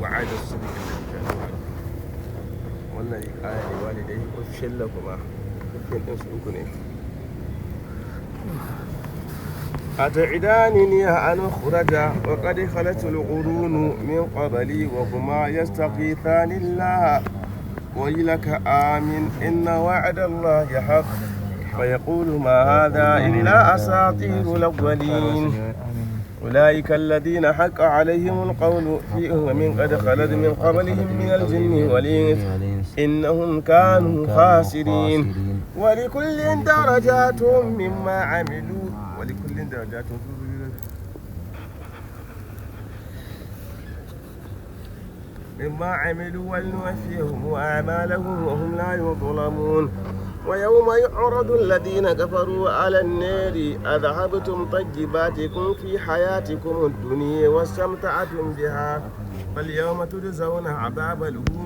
وعد الصدق الذي كانوا يعلمون. wannan aya ne walidai ofishin kuma ofishin ɗinsu uku ne. أتعدانني أن أخرج وقد خلت القرون من قبلي وهما يستغيثان الله ويلك آمن إن وعد الله حق فيقول ما هذا إلا أساطير الأولين أولئك الذين حق عليهم القول في أمم قد خلت من قبلهم من الجن والإنس إنهم كانوا خاسرين ولكل درجات مما عملوا ولنوفيهم أعمالهم وهم لا يظلمون. ويوم يعرض الذين كفروا على النار أذهبتم طيباتكم في حياتكم الدنيا واستمتعتم بها فاليوم تجزون عذاب الهون